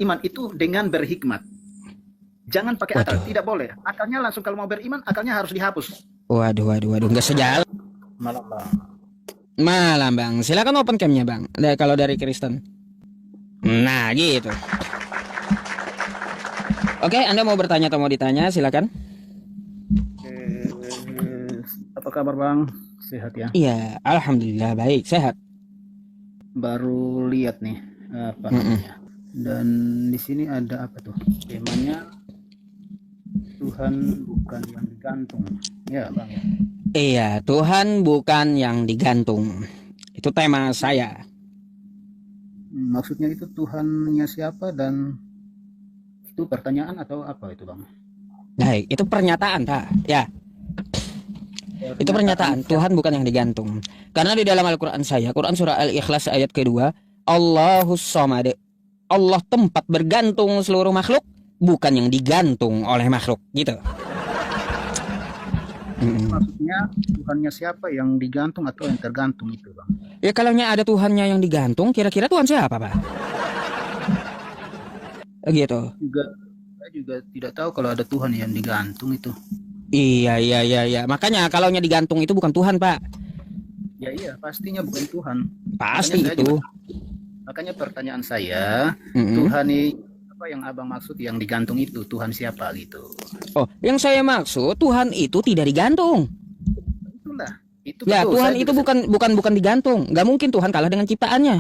beriman itu dengan berhikmat. Jangan pakai akal, Waduh. tidak boleh. Akalnya langsung kalau mau beriman, akalnya harus dihapus. Waduh, nggak sejalan. Malam bang. Malam bang, silakan open camnya bang. Kalau dari Kristen. Nah gitu. Oke, Anda mau bertanya atau mau ditanya? Silakan. Apa kabar bang? Sehat ya? Iya, alhamdulillah baik, sehat. Baru lihat nih apa namanya. Dan di sini ada apa tuh? Temanya Tuhan bukan yang digantung. Ya bang ya. Iya, Tuhan bukan yang digantung. Itu tema saya. Maksudnya itu Tuhannya siapa dan itu pertanyaan atau apa itu bang? Baik, itu pernyataan, tak? Ya, itu pernyataan. Tuhan bukan yang digantung. Karena di dalam Al-Quran saya, Quran surah Al-Ikhlas ayat kedua, Allahus Somad. Allah tempat bergantung seluruh makhluk, bukan yang digantung oleh makhluk, gitu. Maksudnya Tuhannya siapa yang digantung atau yang tergantung itu bang? Ya kalaunya ada Tuhannya yang digantung, kira-kira Tuhan siapa, Pak? Gitu. Saya juga tidak tahu kalau ada Tuhan yang digantung itu. Iya. Makanya kalaunya digantung itu bukan Tuhan, Pak. Ya iya, pastinya bukan Tuhan. Pasti Makanya itu. Makanya pertanyaan saya, Tuhan ini apa yang abang maksud yang digantung itu? Tuhan siapa gitu? Oh, yang saya maksud Tuhan itu tidak digantung. Itulah. Itu Ya, betul. Tuhan itu bukan digantung. Gak mungkin Tuhan kalah dengan ciptaannya.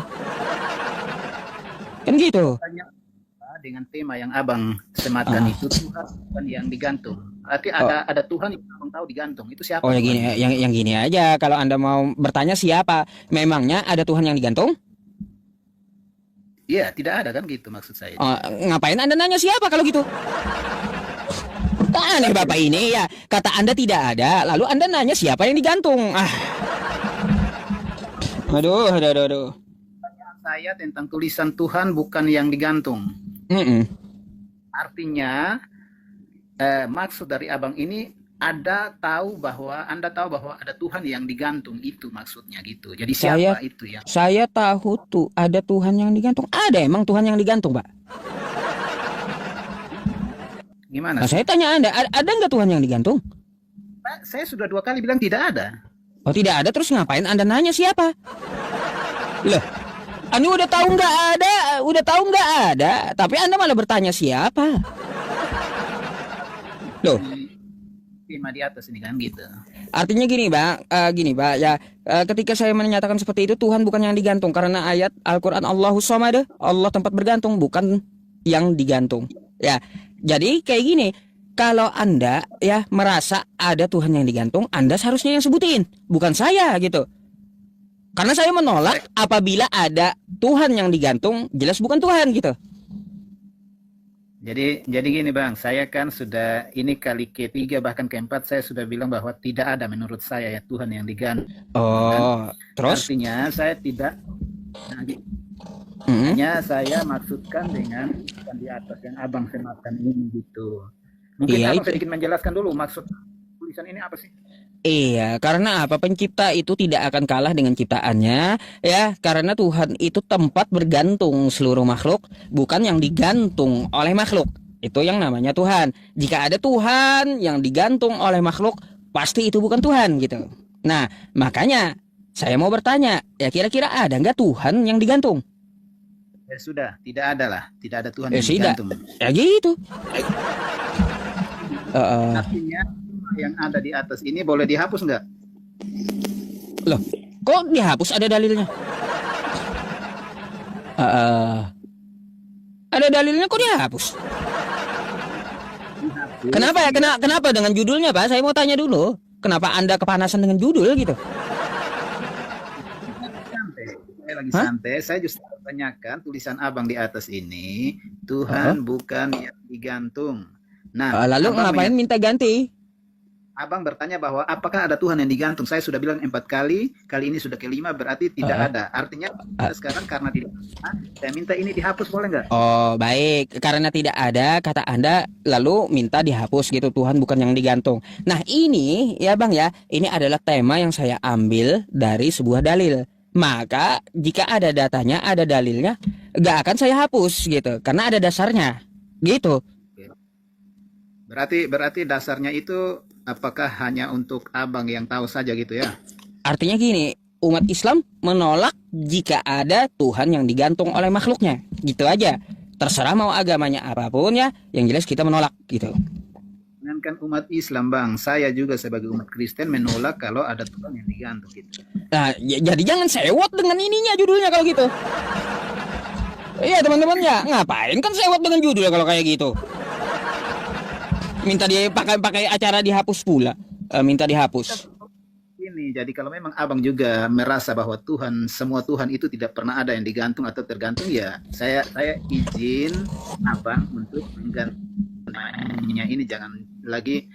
Kan gitu. Dengan tema yang abang sematkan itu Tuhan bukan yang digantung. Arti ada Tuhan yang abang tahu digantung. Itu siapa? Oh ya gini, yang gini aja. Kalau Anda mau bertanya siapa, memangnya ada Tuhan yang digantung? Iya, tidak ada kan gitu maksud saya. Ngapain Anda nanya siapa kalau gitu? Aneh Bapak ini ya. Kata Anda tidak ada, lalu Anda nanya siapa yang digantung. Aduh. Pertanyaan saya tentang tulisan Tuhan bukan yang digantung. Artinya maksud dari abang ini Anda tahu bahwa ada Tuhan yang digantung, itu maksudnya gitu. Jadi siapa itu ya? Saya tahu tuh ada Tuhan yang digantung. Ada emang Tuhan yang digantung, Pak? Gimana? Nah, saya tanya Anda, ada nggak Tuhan yang digantung? Pak, saya sudah 2 kali bilang tidak ada. Oh tidak ada, terus ngapain Anda nanya siapa? Loh, Anda udah tahu nggak ada, tapi Anda malah bertanya siapa? Loh. Tema di atas ini kan gitu. Artinya gini Pak, ya ketika saya menyatakan seperti itu Tuhan bukan yang digantung karena ayat Al-Quran Allahus Somad, Allah tempat bergantung bukan yang digantung. Ya, jadi kayak gini, kalau Anda ya merasa ada Tuhan yang digantung, Anda seharusnya yang sebutin, bukan saya gitu. Karena saya menolak apabila ada Tuhan yang digantung, jelas bukan Tuhan gitu. Jadi gini bang, saya kan sudah ini kali ketiga bahkan keempat saya sudah bilang bahwa tidak ada menurut saya ya Tuhan yang digantung. Terus? Artinya saya tidak. Hanya saya maksudkan dengan tulisan di atas yang abang sematkan ini gitu. Mungkin abang sedikit menjelaskan dulu maksud tulisan ini apa sih? Iya, karena apa? Pencipta itu tidak akan kalah dengan ciptaannya, ya. Karena Tuhan itu tempat bergantung seluruh makhluk, bukan yang digantung oleh makhluk. Itu yang namanya Tuhan. Jika ada Tuhan yang digantung oleh makhluk, pasti itu bukan Tuhan gitu. Nah, makanya saya mau bertanya, ya kira-kira ada nggak Tuhan yang digantung? Ya sudah, tidak ada lah, tidak ada Tuhan yang digantung. Ya gitu. Artinya yang ada di atas ini boleh dihapus nggak? Loh, kok dihapus? Ada dalilnya? Ada dalilnya kok dihapus? Kenapa ya? Kenapa dengan judulnya, Pak? Saya mau tanya dulu. Kenapa Anda kepanasan dengan judul gitu? Saya lagi santai. Saya justru tanyakan tulisan abang di atas ini, Tuhan bukan yang digantung. Nah, lalu ngapain minta ganti? Abang bertanya bahwa apakah ada Tuhan yang digantung. Saya sudah bilang 4 kali, kali ini sudah ke-5, berarti tidak ada. Artinya sekarang karena tidak ada, saya minta ini dihapus, boleh nggak? Oh baik, karena tidak ada kata Anda lalu minta dihapus gitu, Tuhan bukan yang digantung. Nah ini ya Bang ya, ini adalah tema yang saya ambil dari sebuah dalil. Maka jika ada datanya, ada dalilnya, nggak akan saya hapus gitu, karena ada dasarnya, gitu. Berarti dasarnya itu apakah hanya untuk abang yang tahu saja gitu ya? Artinya gini, umat Islam menolak jika ada Tuhan yang digantung oleh makhluknya, gitu aja. Terserah mau agamanya apapun ya, yang jelas kita menolak gitu. Jangankan umat Islam bang, saya juga sebagai umat Kristen menolak kalau ada Tuhan yang digantung gitu. Nah, jadi jangan sewot dengan ininya judulnya kalau gitu. Iya teman-teman ya, ngapain kan sewot dengan judulnya kalau kayak gitu. Minta dia pakai acara dihapus pula. Minta dihapus. Ini jadi kalau memang abang juga merasa bahwa semua Tuhan itu tidak pernah ada yang digantung atau tergantung, ya saya izin abang untuk menggantungnya ini. Jangan lagi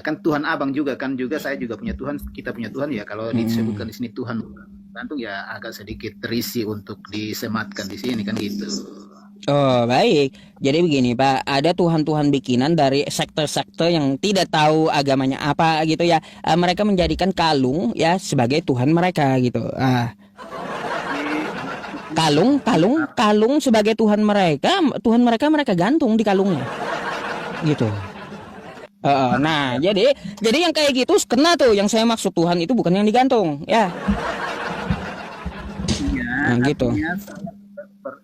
kan Tuhan abang juga kan, juga saya juga punya Tuhan, kita punya Tuhan ya. Kalau disebutkan di sini Tuhan gantung ya agak sedikit terisi untuk disematkan di sini kan gitu. Oh baik, jadi begini Pak, ada Tuhan-Tuhan bikinan dari sekte-sekte yang tidak tahu agamanya apa gitu ya. Mereka menjadikan kalung ya sebagai Tuhan mereka gitu. Kalung sebagai Tuhan mereka mereka gantung di kalungnya gitu. Nah jadi yang kayak gitu kena tuh, yang saya maksud Tuhan itu bukan yang digantung ya. Nah gitu.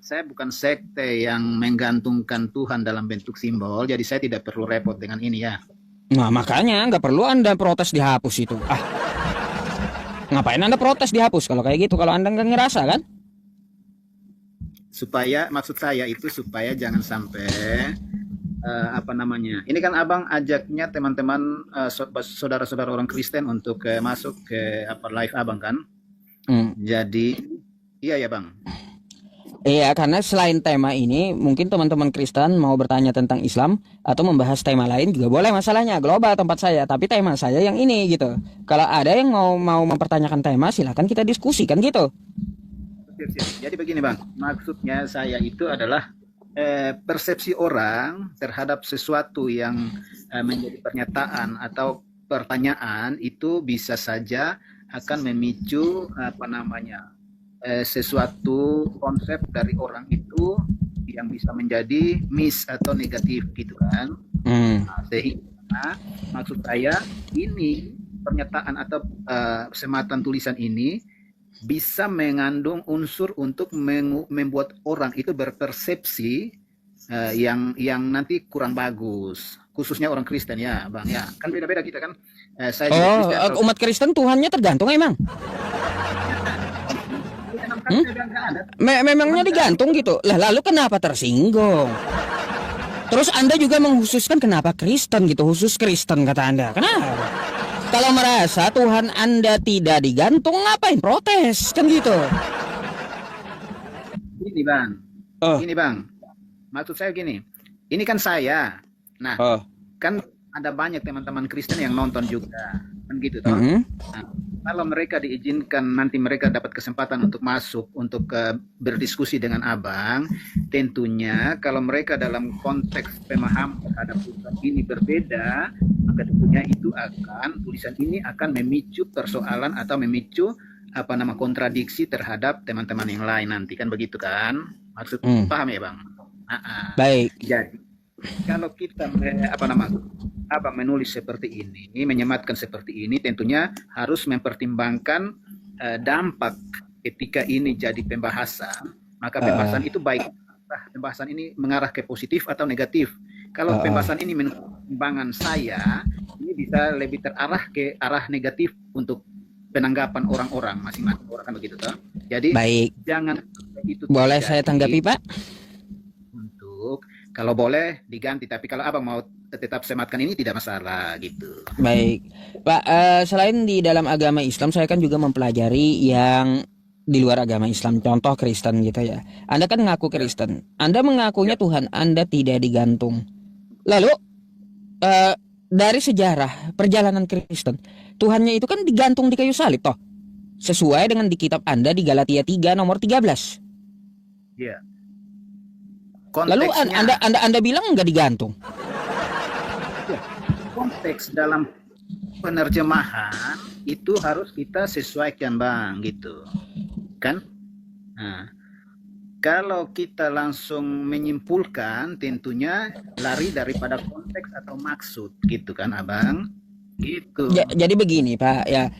Saya bukan sekte yang menggantungkan Tuhan dalam bentuk simbol, jadi saya tidak perlu repot dengan ini ya. Nah makanya nggak perlu Anda protes dihapus itu. Ngapain Anda protes dihapus kalau kayak gitu, kalau Anda nggak ngerasa kan? Maksud saya itu supaya jangan sampai ini kan abang ajaknya teman-teman saudara-saudara orang Kristen untuk masuk ke live abang kan. Jadi iya ya bang. Iya, karena selain tema ini, mungkin teman-teman Kristen mau bertanya tentang Islam atau membahas tema lain juga boleh, masalahnya global tempat saya, tapi tema saya yang ini gitu. Kalau ada yang mau mempertanyakan tema, silakan kita diskusikan gitu. Jadi begini bang, maksudnya saya itu adalah persepsi orang terhadap sesuatu yang menjadi pernyataan atau pertanyaan itu bisa saja akan memicu sesuatu konsep dari orang itu yang bisa menjadi miss atau negatif gitu kan. Sehingga maksud saya ini pernyataan atau sematan tulisan ini bisa mengandung unsur untuk membuat orang itu berpersepsi yang nanti kurang bagus, khususnya orang Kristen ya bang ya, kan beda-beda kita kan. Saya Kristen, umat Kristen Tuhannya tergantung emang. Memangnya digantung gitu lah, lalu kenapa tersinggung? Terus Anda juga mengkhususkan kenapa Kristen gitu, khusus Kristen kata Anda, kenapa? Kalau merasa Tuhan Anda tidak digantung, ngapain protes kan gitu? Ini bang, maksud saya gini, ini kan saya, nah kan ada banyak teman-teman Kristen yang nonton juga kan gitu toh. Nah, kalau mereka diizinkan, nanti mereka dapat kesempatan untuk masuk untuk berdiskusi dengan abang, tentunya kalau mereka dalam konteks pemahaman terhadap tulisan ini berbeda, maka tentunya tulisan ini akan memicu persoalan atau memicu kontradiksi terhadap teman-teman yang lain nanti kan begitu kan, maksud paham ya bang? Baik. Jadi kalau kita abang menulis seperti ini, menyematkan seperti ini, tentunya harus mempertimbangkan dampak ketika ini jadi pembahasan. Maka pembahasan itu baik, pembahasan ini mengarah ke positif atau negatif. Kalau pembahasan ini menurut pertimbangan saya, ini bisa lebih terarah ke arah negatif untuk penanggapan orang-orang masing-masing orang kan begitu toh. Jadi baik. Jangan itu. Boleh saya tanggapi Pak? Kalau boleh diganti, tapi kalau abang mau tetap sematkan ini tidak masalah gitu. Baik Pak, selain di dalam agama Islam, saya kan juga mempelajari yang di luar agama Islam, contoh Kristen gitu ya. Anda kan ngaku Kristen, Anda mengakunya Tuhan Anda tidak digantung. Lalu dari sejarah perjalanan Kristen, Tuhannya itu kan digantung di kayu salib toh, sesuai dengan di kitab Anda di Galatia 3 nomor 13. Iya. Lalu Anda bilang nggak digantung. Konteks dalam penerjemahan itu harus kita sesuaikan bang gitu kan. Nah, kalau kita langsung menyimpulkan, tentunya lari daripada konteks atau maksud, gitu kan, Abang? Gitu. Jadi begini, Pak, ya.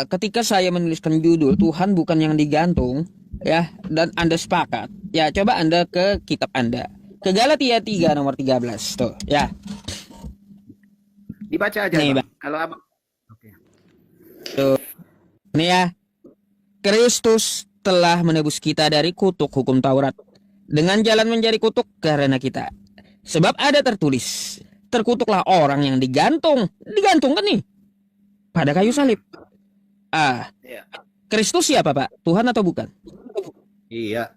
Ketika saya menuliskan judul Tuhan bukan yang digantung, ya, dan Anda sepakat, ya, coba Anda ke kitab Anda, ke Galatia 3 nomor 13, tuh, ya. Dibaca aja, nih, Bang. Kalau Abang. Oke. Tuh. Nih ya. Kristus telah menebus kita dari kutuk hukum Taurat dengan jalan menjadi kutuk karena kita. Sebab ada tertulis, terkutuklah orang yang digantung kan nih pada kayu salib. Kristus siapa, Pak? Tuhan atau bukan? Iya.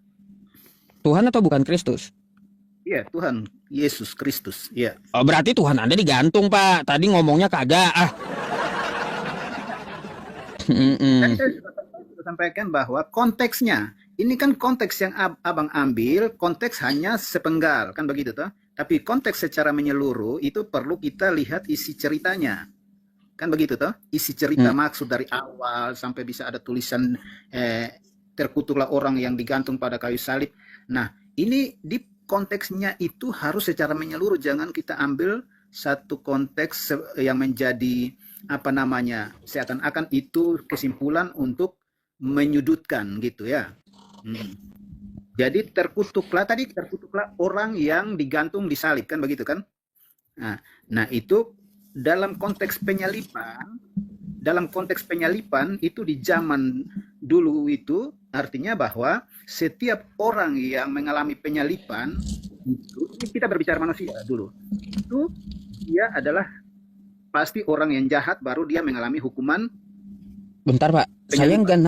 Tuhan atau bukan Kristus? Iya, Tuhan Yesus Kristus. Iya. Oh, berarti Tuhan Anda digantung, Pak. Tadi ngomongnya kagak. Kan saya sudah sampaikan bahwa konteksnya, ini kan konteks yang Abang ambil, konteks hanya sepenggal, kan begitu toh? Tapi konteks secara menyeluruh itu perlu kita lihat isi ceritanya. Kan begitu toh? Isi cerita maksud dari awal sampai bisa ada tulisan terkutuklah orang yang digantung pada kayu salib. Nah, ini di konteksnya itu harus secara menyeluruh, jangan kita ambil satu konteks yang menjadi seakan-akan itu kesimpulan untuk menyudutkan gitu ya. Jadi terkutuklah orang yang digantung di salib, kan begitu kan? Nah itu dalam konteks penyalipan itu di zaman dulu itu artinya bahwa setiap orang yang mengalami penyalipan itu, kita berbicara manusia dulu, itu dia adalah pasti orang yang jahat, baru dia mengalami hukuman. Bentar, Pak, saya enggak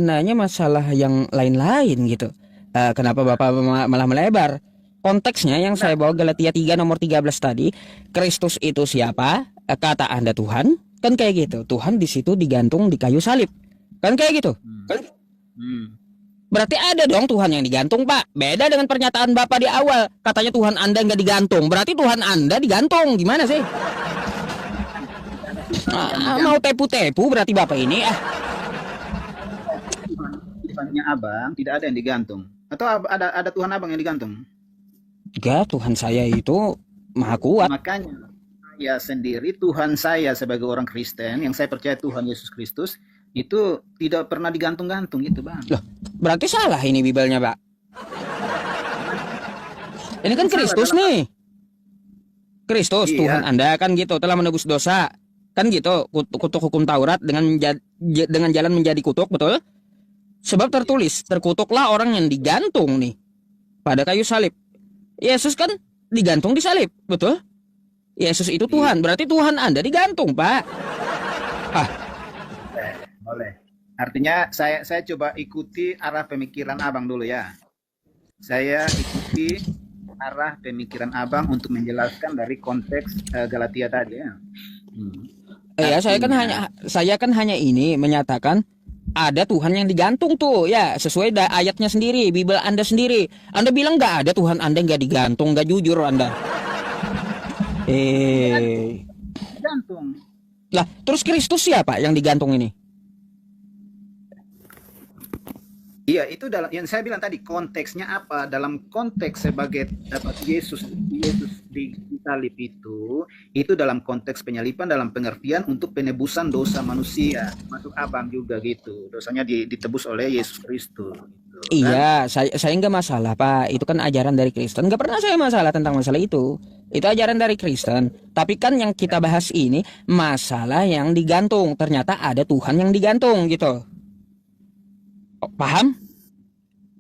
nanya masalah yang lain-lain gitu. Kenapa Bapak malah melebar? Konteksnya yang saya bawa Galatia 3 nomor 13 tadi, Kristus itu siapa? Kata Anda Tuhan, kan kayak gitu. Tuhan di situ digantung di kayu salib, kan kayak gitu. Berarti ada dong Tuhan yang digantung, Pak. Beda dengan pernyataan Bapak di awal, katanya Tuhan Anda nggak digantung. Berarti Tuhan Anda digantung, gimana sih? Mau tepu-tepu berarti Bapak ini. Tuhannya Abang tidak ada yang digantung. Atau ada Tuhan Abang yang digantung? Enggak, Tuhan saya itu maha kuat. Makanya saya sendiri, Tuhan saya sebagai orang Kristen yang saya percaya Tuhan Yesus Kristus itu tidak pernah digantung-gantung gitu, Bang. Loh, berarti salah ini Bibelnya, Pak. Ini kan Kristus nih. Kristus, iya. Tuhan Anda kan gitu, telah menebus dosa. Kan gitu, kutuk hukum Taurat dengan jalan menjadi kutuk, betul? Sebab tertulis, terkutuklah orang yang digantung nih pada kayu salib. Yesus kan digantung di salib, betul? Yesus itu Tuhan, berarti Tuhan Anda digantung, Pak. Boleh. Artinya saya coba ikuti arah pemikiran Abang dulu ya. Saya ikuti arah pemikiran Abang untuk menjelaskan dari konteks Galatia tadi ya. Ya, saya kan hanya ini menyatakan ada Tuhan yang digantung tuh ya, sesuai ayatnya sendiri, Bibel Anda sendiri. Anda bilang nggak ada Tuhan Anda nggak digantung, nggak jujur Anda. Digantung. Lah, terus Kristus siapa yang digantung ini? Iya, itu dalam yang saya bilang tadi, konteksnya apa? Dalam konteks sebagai Yesus di salib itu dalam konteks penyalipan, dalam pengertian untuk penebusan dosa manusia. Masuk Abang juga gitu. Dosanya ditebus oleh Yesus Kristus. Gitu, iya, kan? saya nggak masalah, Pak. Itu kan ajaran dari Kristen. Nggak pernah saya masalah tentang masalah itu. Itu ajaran dari Kristen. Tapi kan yang kita bahas ini masalah yang digantung. Ternyata ada Tuhan yang digantung gitu. Paham?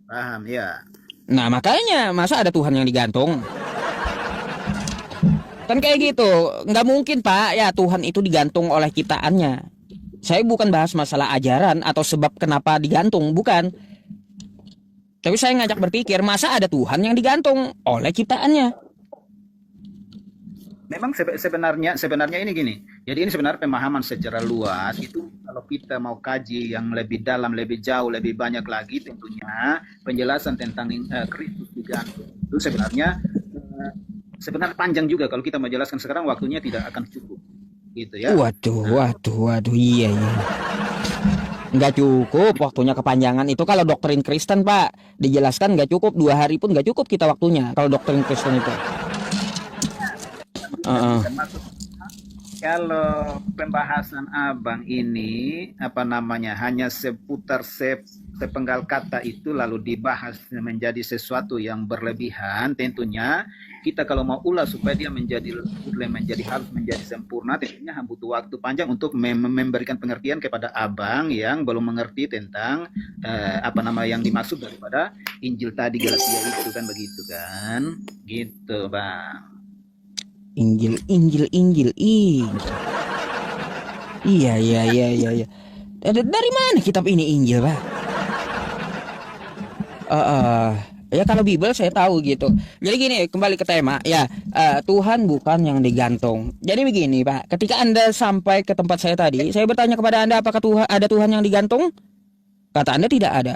Paham, ya. Nah, makanya masa ada Tuhan yang digantung? Kan kayak gitu. Nggak mungkin, Pak. Ya, Tuhan itu digantung oleh ciptaannya. Saya bukan bahas masalah ajaran atau sebab kenapa digantung, bukan. Tapi saya ngajak berpikir, masa ada Tuhan yang digantung oleh ciptaannya? Memang sebenarnya ini gini. Jadi ini sebenarnya pemahaman secara luas itu kalau kita mau kaji yang lebih dalam, lebih jauh, lebih banyak lagi tentunya penjelasan tentang Kristus digantung itu sebenarnya panjang juga. Kalau kita menjelaskan sekarang waktunya tidak akan cukup. Gitu ya. Waduh, iya. Nggak cukup, waktunya kepanjangan. Itu kalau doktrin Kristen, Pak, dijelaskan nggak cukup, 2 hari pun nggak cukup kita waktunya kalau doktrin Kristen itu. Termasuk kalau pembahasan abang ini apa namanya hanya seputar sepenggal kata itu lalu dibahas menjadi sesuatu yang berlebihan, tentunya kita kalau mau ulas supaya dia harus menjadi sempurna, tentunya butuh waktu panjang untuk memberikan pengertian kepada abang yang belum mengerti tentang apa nama yang dimaksud daripada Injil tadi Galatia itu kan, begitu kan, gitu bang. Injil. Iya. Dari mana kitab ini Injil, Pak? Ya kalau Bible saya tahu gitu. Jadi gini, kembali ke tema ya, Tuhan bukan yang digantung. Jadi begini, Pak, ketika Anda sampai ke tempat saya tadi, saya bertanya kepada Anda apakah ada Tuhan yang digantung? Kata Anda tidak ada.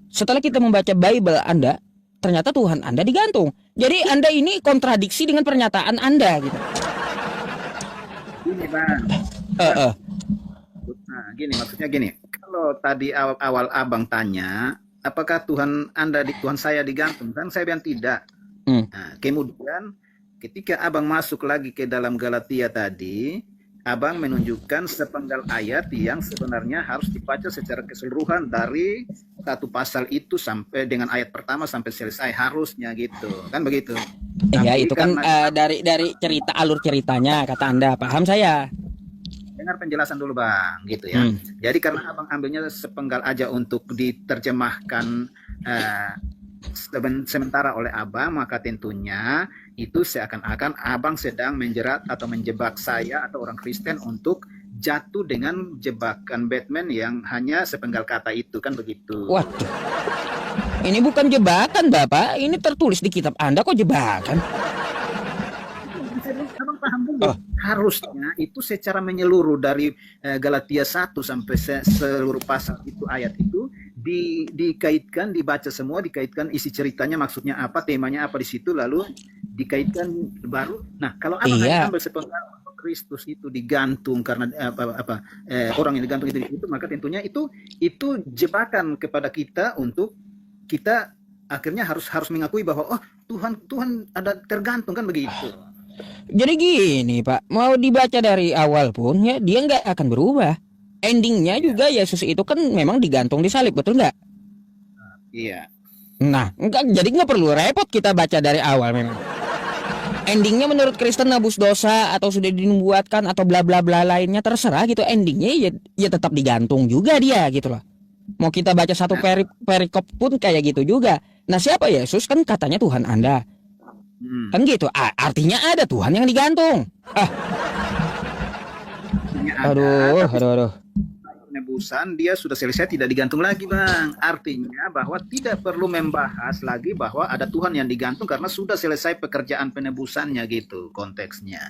Setelah kita membaca Bible Anda, ternyata Tuhan Anda digantung. Jadi Anda ini kontradiksi dengan pernyataan Anda gitu. Gini bang. Nah, gini maksudnya gini. Kalau tadi awal abang tanya, apakah Tuhan saya digantung? Kan saya bilang tidak. Nah, kemudian ketika abang masuk lagi ke dalam Galatia tadi, abang menunjukkan sepenggal ayat yang sebenarnya harus dibaca secara keseluruhan dari satu pasal itu sampai dengan ayat pertama sampai selesai, harusnya gitu kan, begitu. Iya, itu kan dari cerita, alur ceritanya kata Anda, paham saya. Dengar penjelasan dulu bang, gitu ya. Jadi karena abang ambilnya sepenggal aja untuk diterjemahkan sementara oleh abang, maka tentunya itu seakan-akan abang sedang menjerat atau menjebak saya atau orang Kristen untuk jatuh dengan jebakan Batman yang hanya sepenggal kata itu kan, begitu. Waduh, ini bukan jebakan Bapak, ini tertulis di kitab Anda kok jebakan. Abang paham dulu. Harusnya itu secara menyeluruh dari Galatia 1 sampai seluruh pasal itu, ayat itu dikaitkan, dibaca semua, dikaitkan isi ceritanya, maksudnya apa, temanya apa di situ, lalu dikaitkan baru. Nah, kalau abang hanya ambil sepenggal Kristus itu digantung karena orang yang digantung itu, maka tentunya itu jebakan kepada kita untuk kita akhirnya harus mengakui bahwa Tuhan ada tergantung kan, begitu. Jadi gini Pak, mau dibaca dari awal pun ya dia nggak akan berubah. Endingnya juga Yesus itu kan memang digantung di salib, betul nggak? Iya. Nah, jadi nggak perlu repot kita baca dari awal memang. Endingnya menurut Kristen nebus dosa atau sudah dinubuatkan atau bla bla bla lainnya, terserah gitu. Endingnya ya tetap digantung juga dia gitu loh. Mau kita baca satu perikop pun kayak gitu juga. Nah, siapa Yesus kan katanya Tuhan Anda. Kan gitu. Artinya ada Tuhan yang digantung. Aduh. Penebusan dia sudah selesai, tidak digantung lagi bang. Artinya bahwa tidak perlu membahas lagi bahwa ada Tuhan yang digantung karena sudah selesai pekerjaan penebusannya, gitu konteksnya.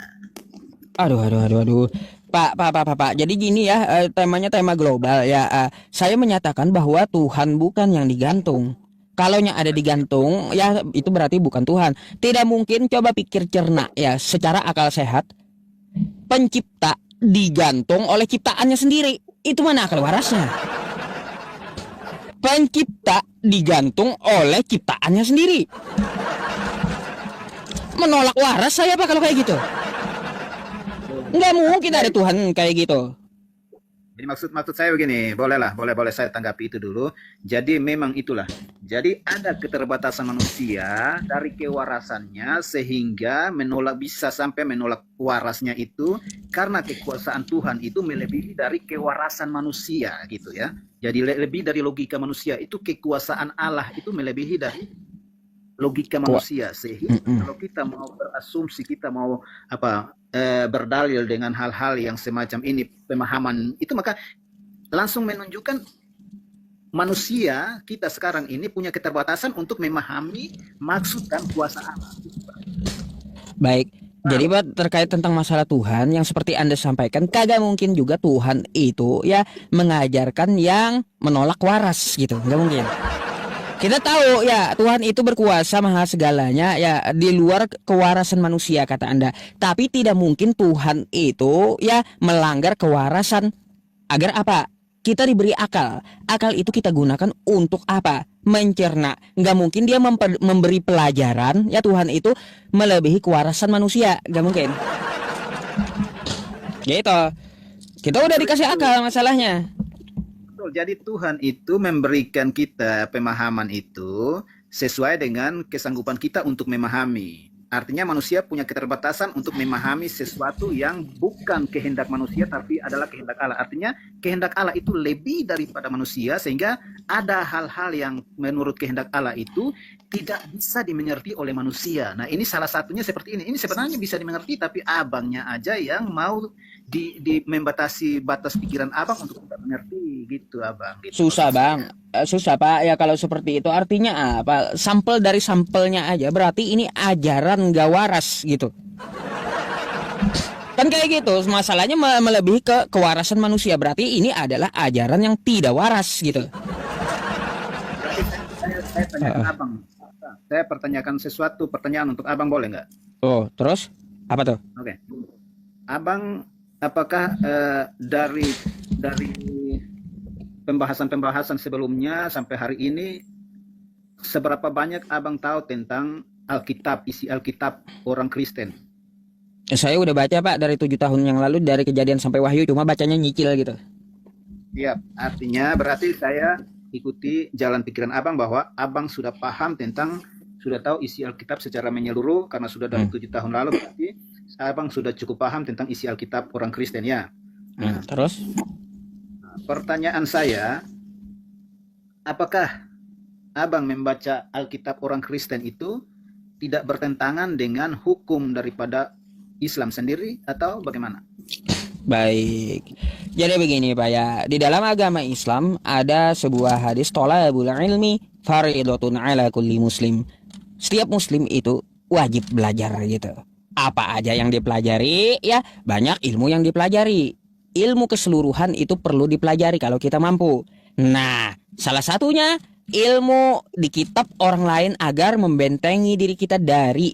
Aduh. Pak. Jadi gini ya, temanya tema global ya. Saya menyatakan bahwa Tuhan bukan yang digantung. Kalau yang ada digantung ya itu berarti bukan Tuhan. Tidak mungkin, coba pikir cerna ya, secara akal sehat. Pencipta digantung oleh ciptaannya sendiri. Itu mana akal warasnya? Pencipta digantung oleh ciptaannya sendiri. Menolak waras saya Pak kalau kayak gitu. Nggak mungkin ada Tuhan kayak gitu. Jadi maksud saya begini, boleh saya tanggapi itu dulu. Jadi memang itulah. Jadi ada keterbatasan manusia dari kewarasannya sehingga bisa sampai menolak warasnya itu karena kekuasaan Tuhan itu melebihi dari kewarasan manusia gitu ya. Jadi lebih dari logika manusia, itu kekuasaan Allah itu melebihi dari logika manusia, sehingga kalau kita mau berasumsi, kita mau berdalil dengan hal-hal yang semacam ini, pemahaman itu, maka langsung menunjukkan manusia kita sekarang ini punya keterbatasan untuk memahami maksud dan kuasa Allah. Baik, jadi Pak, terkait tentang masalah Tuhan yang seperti Anda sampaikan, kagak mungkin juga Tuhan itu ya mengajarkan yang menolak waras gitu, nggak mungkin. Kita tahu ya Tuhan itu berkuasa maha segalanya ya, di luar kewarasan manusia kata Anda. Tapi tidak mungkin Tuhan itu ya melanggar kewarasan agar apa? Kita diberi akal. Akal itu kita gunakan untuk apa? Mencerna. Nggak mungkin dia memberi pelajaran, ya Tuhan itu melebihi kewarasan manusia. Nggak mungkin. Gitu. Kita udah dikasih akal masalahnya. Betul. Jadi Tuhan itu memberikan kita pemahaman itu sesuai dengan kesanggupan kita untuk memahami. Artinya manusia punya keterbatasan untuk memahami sesuatu yang bukan kehendak manusia tapi adalah kehendak Allah. Artinya kehendak Allah itu lebih daripada manusia, sehingga ada hal-hal yang menurut kehendak Allah itu tidak bisa dimengerti oleh manusia. Nah, ini salah satunya seperti ini. Ini sebenarnya bisa dimengerti, tapi abangnya aja yang mau membatasi batas pikiran abang untuk tidak mengerti gitu, abang. Gitu. Susah, Bang. Susah, Pak. Ya kalau seperti itu artinya apa? Sampel dari sampelnya aja. Berarti ini ajaran gak waras gitu. Kan kayak gitu. Masalahnya melebihi ke kewarasan manusia. Berarti ini adalah ajaran yang tidak waras gitu. Berarti saya tanyakan abang. Saya pertanyakan sesuatu pertanyaan untuk abang, boleh nggak? Oh, terus apa tuh? Oke. Abang, apakah dari pembahasan sebelumnya sampai hari ini, seberapa banyak abang tahu tentang Alkitab, isi Alkitab orang Kristen? Saya udah baca, Pak, dari 7 tahun yang lalu, dari Kejadian sampai Wahyu, cuma bacanya nyicil gitu. Iya, artinya berarti saya ikuti jalan pikiran abang bahwa abang sudah paham tentang, sudah tahu isi Alkitab secara menyeluruh, karena sudah dari 7 tahun lalu, berarti abang sudah cukup paham tentang isi Alkitab orang Kristen, ya. Nah, terus? Pertanyaan saya, apakah abang membaca Alkitab orang Kristen itu tidak bertentangan dengan hukum daripada Islam sendiri atau bagaimana? Baik. Jadi begini, Pak, ya. Di dalam agama Islam ada sebuah hadis, thalabul ilmi fardhatun ala kulli muslim. Setiap muslim itu wajib belajar gitu. Apa aja yang dipelajari, ya banyak ilmu yang dipelajari. Ilmu keseluruhan itu perlu dipelajari kalau kita mampu. Nah, salah satunya ilmu di kitab orang lain agar membentengi diri kita dari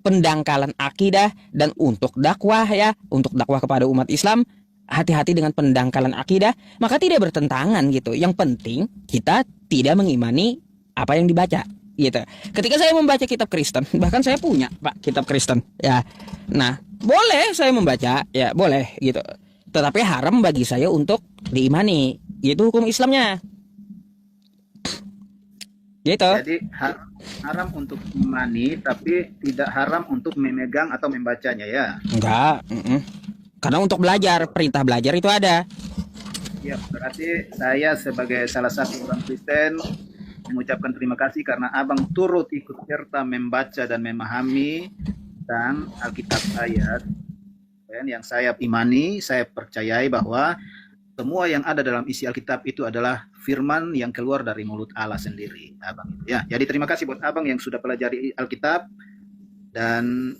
pendangkalan akidah, dan untuk dakwah, ya, untuk dakwah kepada umat Islam, hati-hati dengan pendangkalan akidah, maka tidak bertentangan gitu. Yang penting kita tidak mengimani apa yang dibaca gitu. Ketika saya membaca kitab Kristen, bahkan saya punya, Pak, kitab Kristen, ya. Nah, boleh saya membaca, ya, boleh gitu. Tetapi haram bagi saya untuk diimani. Gitu hukum Islamnya. Gitu. Jadi haram untuk imani, tapi tidak haram untuk memegang atau membacanya, ya? Enggak. Karena untuk belajar, perintah belajar itu ada. Ya, berarti saya sebagai salah satu orang Kristen mengucapkan terima kasih karena abang turut ikut serta membaca dan memahami tentang Alkitab saya. Dan yang saya imani, saya percayai bahwa semua yang ada dalam isi Alkitab itu adalah firman yang keluar dari mulut Allah sendiri, abang. Ya, jadi terima kasih buat abang yang sudah pelajari Alkitab dan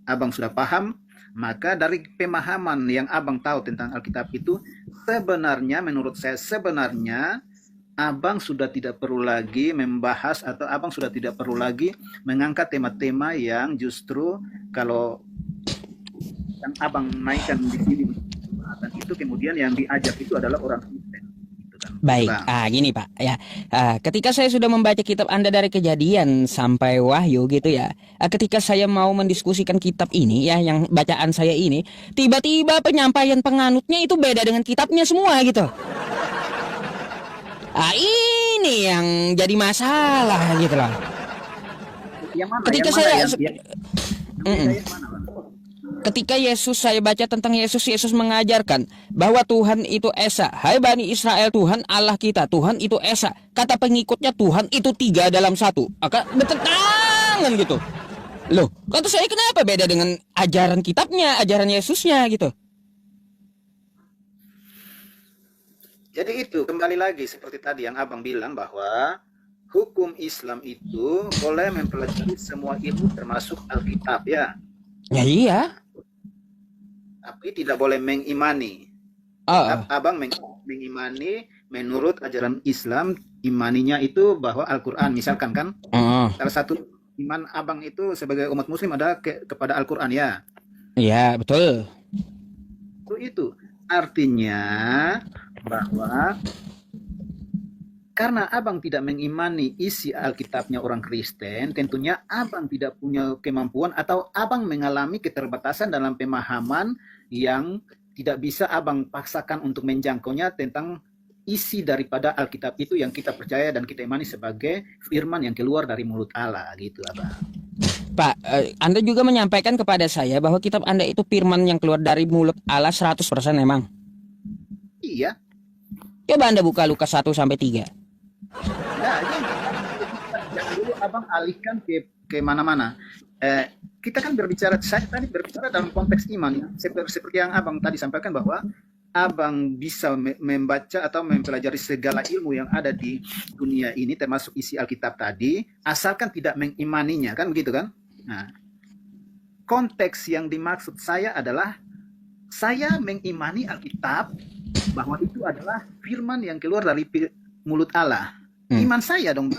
abang sudah paham. Maka dari pemahaman yang abang tahu tentang Alkitab itu, sebenarnya menurut saya abang sudah tidak perlu lagi membahas, atau abang sudah tidak perlu lagi mengangkat tema-tema yang justru kalau yang abang naikkan di sini, dan itu kemudian yang diajak itu adalah orang Kristen. Gitu kan. Baik, gini Pak, ya. Ketika saya sudah membaca kitab Anda dari Kejadian sampai Wahyu gitu ya, ketika saya mau mendiskusikan kitab ini, ya, yang bacaan saya ini, tiba-tiba penyampaian penganutnya itu beda dengan kitabnya semua gitu. Ini yang jadi masalah gitu loh. Yang mana? Ketika yang mana, saya ketika Yesus, saya baca tentang Yesus mengajarkan bahwa Tuhan itu Esa. Hai Bani Israel, Tuhan Allah kita, Tuhan itu Esa. Kata pengikutnya Tuhan itu 3 dalam 1. Maka bertentangan gitu. Loh, kata saya kenapa beda dengan ajaran kitabnya, ajaran Yesusnya gitu. Jadi itu kembali lagi seperti tadi yang abang bilang bahwa hukum Islam itu boleh mempelajari semua ilmu termasuk Alkitab, ya. Ya iya. Tapi tidak boleh mengimani. Abang mengimani menurut ajaran Islam, imaninya itu bahwa Al-Quran misalkan kan. Salah satu iman abang itu sebagai umat muslim adalah kepada Al-Quran, ya. Iya, betul. Itu artinya bahwa karena abang tidak mengimani isi Alkitabnya orang Kristen, tentunya abang tidak punya kemampuan atau abang mengalami keterbatasan dalam pemahaman yang tidak bisa abang paksakan untuk menjangkaunya tentang isi daripada Alkitab itu yang kita percaya dan kita imani sebagai firman yang keluar dari mulut Allah gitu abang. Pak, Anda juga menyampaikan kepada saya bahwa kitab Anda itu firman yang keluar dari mulut Allah 100% memang. Iya. Coba Anda buka Lukas 1 sampai 3. Nah, jangan dulu abang alihkan ke mana-mana. Kita kan saya tadi berbicara dalam konteks iman ya. Seperti yang abang tadi sampaikan bahwa abang bisa membaca atau mempelajari segala ilmu yang ada di dunia ini termasuk isi Alkitab tadi, asalkan tidak mengimaninya, kan begitu kan? Nah, konteks yang dimaksud saya adalah saya mengimani Alkitab bahwa itu adalah firman yang keluar dari mulut Allah. Iman saya dong.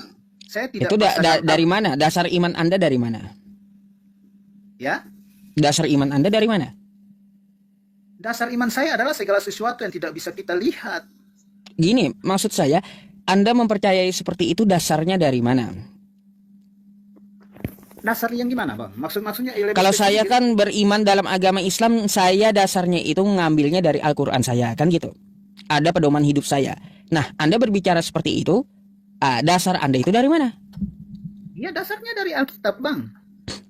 Saya tidak. Itu dari mana? Dasar iman Anda dari mana? Ya? Dasar iman Anda dari mana? Dasar iman saya adalah segala sesuatu yang tidak bisa kita lihat. Gini, maksud saya, Anda mempercayai seperti itu dasarnya dari mana? Dasar yang gimana, Bang? Maksudnya kalau saya kan beriman dalam agama Islam, saya dasarnya itu mengambilnya dari Al-Qur'an saya, kan gitu. Ada pedoman hidup saya. Nah, Anda berbicara seperti itu, dasar Anda itu dari mana? Ya, dasarnya dari Alkitab, Bang.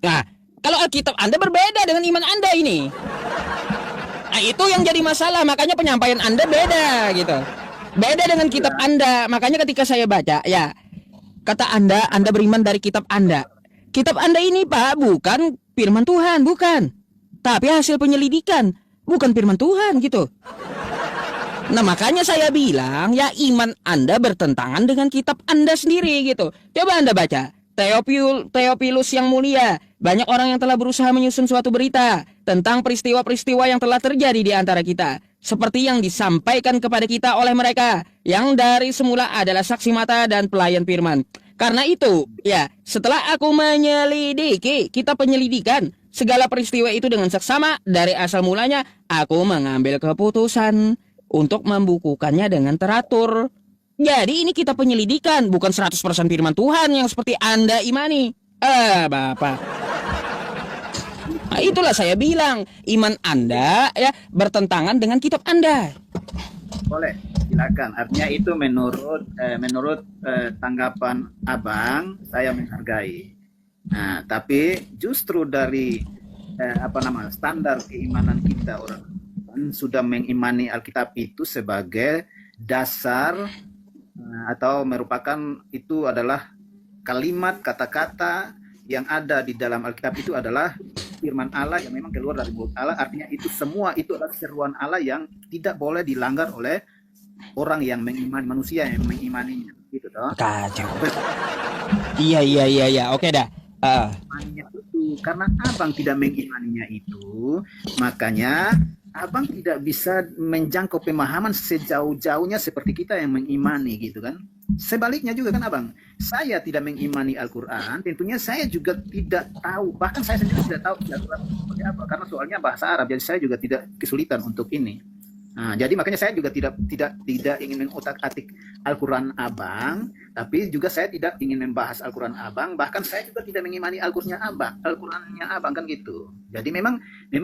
Nah, kalau Alkitab Anda berbeda dengan iman Anda ini. Nah, itu yang jadi masalah, makanya penyampaian Anda beda gitu. Beda dengan kitab Anda. Makanya ketika saya baca, ya, kata Anda beriman dari kitab Anda. Kitab Anda ini, Pak, bukan firman Tuhan, bukan. Tapi hasil penyelidikan, bukan firman Tuhan gitu. Nah, makanya saya bilang, ya iman Anda bertentangan dengan kitab Anda sendiri gitu. Coba Anda baca, Theophilus yang mulia. Banyak orang yang telah berusaha menyusun suatu berita tentang peristiwa-peristiwa yang telah terjadi di antara kita, seperti yang disampaikan kepada kita oleh mereka, yang dari semula adalah saksi mata dan pelayan firman. Karena itu, ya, setelah aku menyelidiki kitab penyelidikan segala peristiwa itu dengan seksama dari asal mulanya, aku mengambil keputusan untuk membukukannya dengan teratur. Jadi ini kitab penyelidikan, bukan 100% firman Tuhan yang seperti Anda imani. Bapak. Nah, itulah saya bilang, iman Anda ya bertentangan dengan kitab Anda. Boleh, silakan. Artinya itu menurut tanggapan abang, saya menghargai. Nah, tapi justru dari standar keimanan kita orang sudah mengimani Alkitab itu sebagai dasar atau merupakan itu adalah kalimat kata-kata yang ada di dalam Alkitab itu adalah firman Allah yang memang keluar dari mulut Allah. Artinya itu semua itu adalah seruan Allah yang tidak boleh dilanggar oleh orang yang mengimani, manusia yang mengimaninya gitu toh. Kacau. Iya. Oke dah. Karena abang tidak mengimaninya itu, makanya abang tidak bisa menjangkau pemahaman sejauh-jauhnya seperti kita yang mengimani gitu kan. Sebaliknya juga kan abang, saya tidak mengimani Al-Quran, tentunya saya juga tidak tahu, bahkan saya sendiri tidak tahu Al-Quran seperti apa, karena soalnya bahasa Arab, jadi saya juga tidak kesulitan untuk ini. Nah, jadi makanya saya juga tidak ingin mengotak-atik Al-Quran abang, tapi juga saya tidak ingin membahas Al-Quran abang, bahkan saya juga tidak mengimani Al-Qurannya abang kan gitu. Jadi memang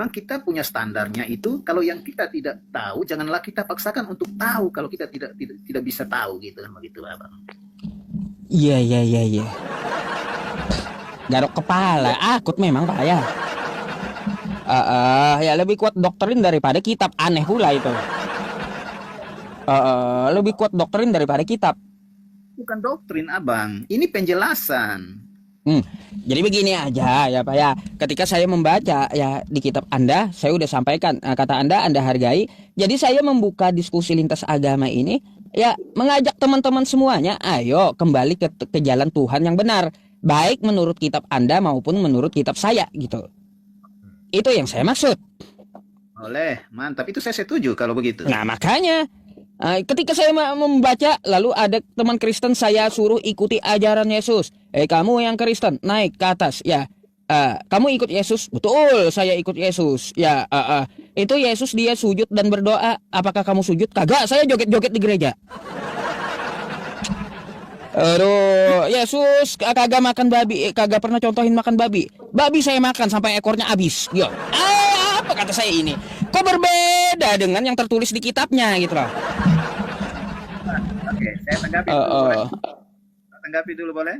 kita punya standarnya itu. Kalau yang kita tidak tahu, janganlah kita paksakan untuk tahu kalau kita tidak bisa tahu gitu kan begitu abang. Iya. Garuk kepala, akut memang Pak ya. Ya lebih kuat doktrin daripada kitab, aneh pula itu. Lebih kuat doktrin daripada kitab. Bukan doktrin abang, ini penjelasan. Jadi begini aja ya Pak ya. Ketika saya membaca ya di kitab Anda, saya udah sampaikan kata Anda hargai. Jadi saya membuka diskusi lintas agama ini ya, mengajak teman-teman semuanya, ayo kembali ke jalan Tuhan yang benar, baik menurut kitab Anda maupun menurut kitab saya gitu. Itu yang saya maksud. Oleh, mantap. Itu saya setuju kalau begitu. Nah, makanya ketika saya membaca, lalu ada teman Kristen saya suruh ikuti ajaran Yesus. Kamu yang Kristen, naik ke atas. Ya, kamu ikut Yesus? Betul, saya ikut Yesus. Ya, Itu Yesus dia sujud dan berdoa. Apakah kamu sujud? Kagak, saya joget-joget di gereja. Aduh, Yesus kagak makan babi, kagak pernah contohin makan babi. Babi saya makan sampai ekornya habis. Yo, apa kata saya ini? Kok berbeda dengan yang tertulis di kitabnya gitu loh. Oke, saya tanggapi dulu boleh? Tanggapi dulu boleh?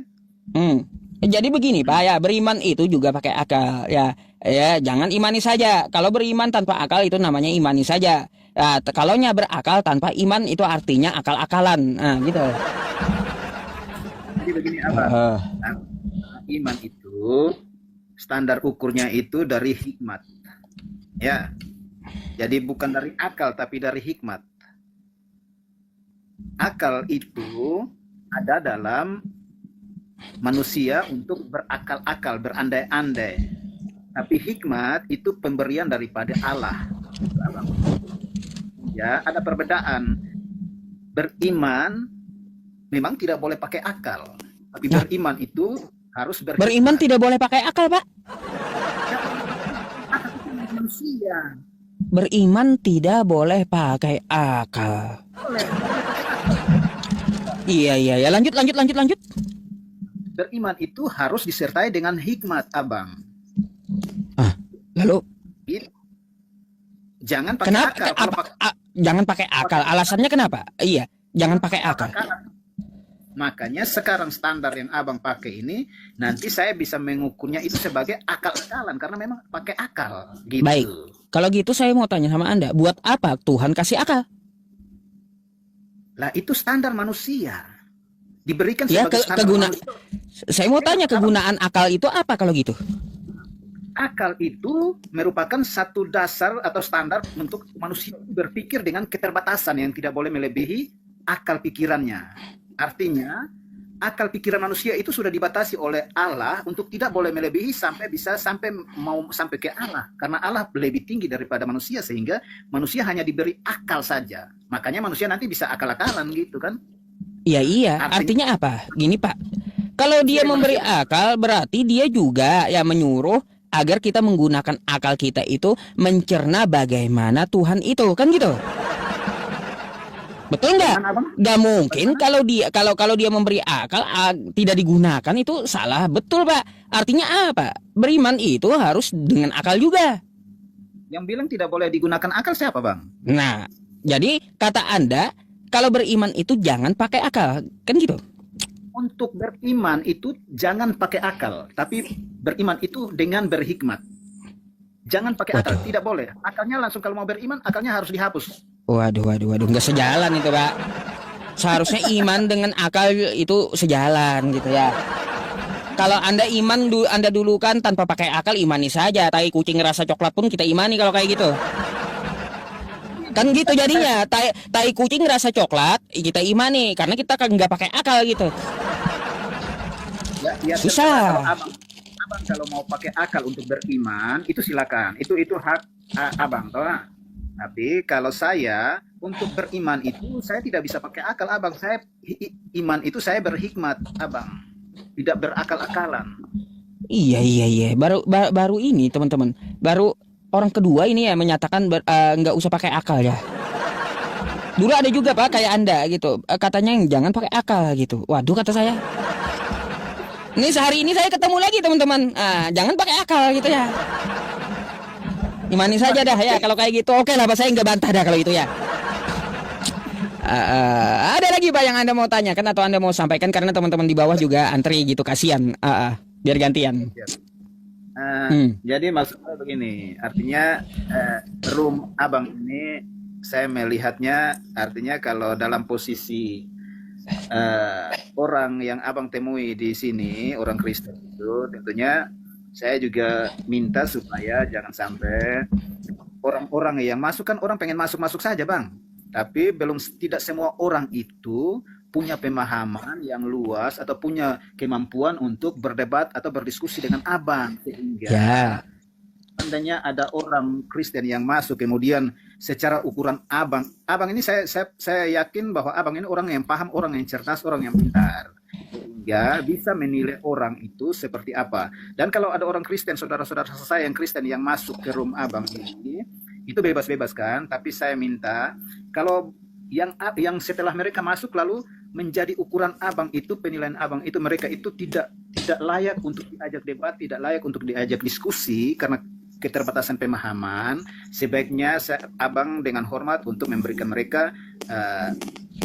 Jadi begini Pak ya, beriman itu juga pakai akal ya. Ya, jangan imani saja. Kalau beriman tanpa akal itu namanya imani saja. Ya, kalaunya berakal tanpa iman itu artinya akal-akalan. Nah, gitu. Jadi begini apa? Iman itu standar ukurnya itu dari hikmat. Ya. Jadi bukan dari akal tapi dari hikmat. Akal itu ada dalam manusia untuk berakal-akal, berandai-andai. Tapi hikmat itu pemberian daripada Allah. Ya, ada perbedaan. Beriman memang tidak boleh pakai akal. Tapi beriman itu harus berhikmat. Beriman tidak boleh pakai akal, Pak. Manusia. Beriman tidak boleh pakai akal. Iya. Lanjut. Beriman itu harus disertai dengan hikmat, Abang. Lalu? Jangan pakai akal. Jangan pakai akal. Alasannya kenapa? Iya, jangan pakai akal. Makanya sekarang standar yang Abang pakai ini, nanti saya bisa mengukurnya itu sebagai akal-akalan karena memang pakai akal. Gitu. Baik. Kalau gitu saya mau tanya sama Anda, buat apa Tuhan kasih akal? Lah itu standar manusia. Diberikan ya, sebagai standar manusia. Saya mau tanya kegunaan akal itu apa kalau gitu? Akal itu merupakan satu dasar atau standar untuk manusia berpikir dengan keterbatasan yang tidak boleh melebihi akal pikirannya. Artinya, akal pikiran manusia itu sudah dibatasi oleh Allah untuk tidak boleh melebihi sampai ke Allah. Karena Allah lebih tinggi daripada manusia sehingga manusia hanya diberi akal saja. Makanya manusia nanti bisa akal-akalan gitu kan? Iya. Artinya apa? Gini Pak, kalau dia memberi akal berarti dia juga ya menyuruh agar kita menggunakan akal kita itu mencerna bagaimana Tuhan itu, kan gitu? Betul nggak? Nggak mungkin kalau dia memberi akal tidak digunakan itu salah. Betul Pak. Artinya apa? Beriman itu harus dengan akal juga. Yang bilang tidak boleh digunakan akal siapa Bang? Nah, jadi kata Anda kalau beriman itu jangan pakai akal, kan gitu? Untuk beriman itu jangan pakai akal, tapi beriman itu dengan berhikmat. Jangan pakai akal, tidak boleh. Akalnya langsung kalau mau beriman, akalnya harus dihapus. Waduh, nggak sejalan itu Pak. Seharusnya iman dengan akal itu sejalan gitu ya. Kalau Anda iman, Anda dulu kan tanpa pakai akal imani saja. Tai kucing rasa coklat pun kita imani kalau kayak gitu. Kan gitu jadinya. Tai kucing rasa coklat kita imani karena kita kan nggak pakai akal gitu. Ya, susah. Abang kalau mau pakai akal untuk beriman itu silakan. Itu hak Abang toh. Tapi kalau saya untuk beriman itu saya tidak bisa pakai akal Abang. Saya iman itu saya berhikmat Abang. Tidak berakal-akalan. Iya. Baru ini teman-teman. Baru orang kedua ini ya menyatakan nggak usah pakai akal ya. Dulu ada juga Pak kayak Anda gitu. Katanya jangan pakai akal gitu. Waduh kata saya. Ini sehari ini saya ketemu lagi teman-teman. Jangan pakai akal gitu ya. Imani saja dah ya kalau kayak gitu. Oke lah Pak, saya nggak bantah dah kalau itu ya. Ada lagi Pak yang Anda mau tanyakan atau Anda mau sampaikan karena teman-teman di bawah juga antri gitu, kasihan. Biar gantian. Jadi maksudnya begini, artinya room Abang ini saya melihatnya artinya kalau dalam posisi orang yang Abang temui di sini, orang Kristen itu tentunya saya juga minta supaya jangan sampai orang-orang yang masuk, kan orang pengen masuk-masuk saja Bang, tapi tidak semua orang itu punya pemahaman yang luas atau punya kemampuan untuk berdebat atau berdiskusi dengan Abang, sehingga seandainya ada orang Kristen yang masuk kemudian secara ukuran Abang ini saya yakin bahwa Abang ini orang yang paham, orang yang cerdas, orang yang pintar, sehingga bisa menilai orang itu seperti apa. Dan kalau ada orang Kristen, saudara-saudara saya yang Kristen yang masuk ke room Abang ini, Itu bebas-bebas kan, tapi saya minta kalau yang setelah mereka masuk lalu menjadi ukuran abang itu, penilaian abang itu, mereka itu tidak layak untuk diajak debat, tidak layak untuk diajak diskusi karena keterbatasan pemahaman. Sebaiknya abang dengan hormat untuk memberikan mereka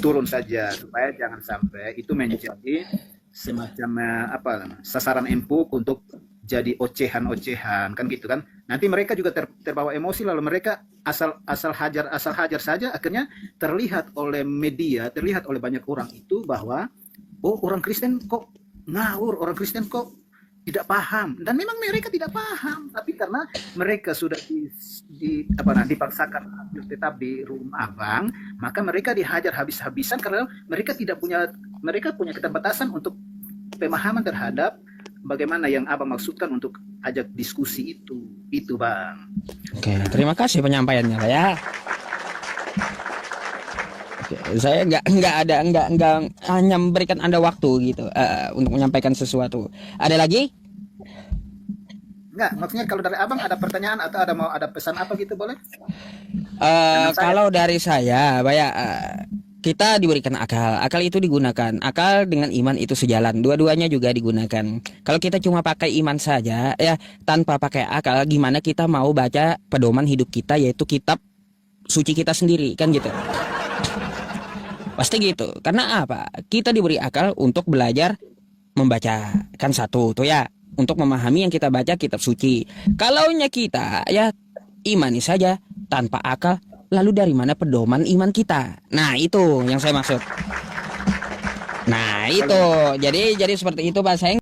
turun saja, supaya jangan sampai itu menjadi semacam sasaran empuk untuk jadi ocehan-ocehan kan gitu kan. Nanti mereka juga terbawa emosi, lalu mereka asal hajar saja, akhirnya terlihat oleh media, terlihat oleh banyak orang itu bahwa oh, orang Kristen kok ngawur, orang Kristen kok tidak paham. Dan memang mereka tidak paham, tapi karena mereka sudah dipaksakan tetap di rumah abang, maka mereka dihajar habis-habisan karena mereka punya keterbatasan untuk pemahaman terhadap bagaimana yang abang maksudkan untuk ajak diskusi itu bang. Oke, terima kasih penyampaiannya Pak ya. Oke, saya nggak hanya memberikan Anda waktu gitu untuk menyampaikan sesuatu. Ada lagi? Enggak, maksudnya kalau dari abang ada pertanyaan atau ada pesan apa gitu boleh? Kalau dari saya, Pak ya, kita diberikan akal. Akal itu digunakan. Akal dengan iman itu sejalan. Dua-duanya juga digunakan. Kalau kita cuma pakai iman saja, ya tanpa pakai akal, gimana kita mau baca pedoman hidup kita, yaitu kitab suci kita sendiri, kan gitu. Pasti gitu. Karena apa? Kita diberi akal untuk belajar membaca, kan satu tuh ya. Untuk memahami yang kita baca kitab suci. Kalaunya kita ya imani saja tanpa akal, lalu dari mana pedoman iman kita? Nah, itu yang saya maksud. Nah, itu. Jadi seperti itu Pak. Saya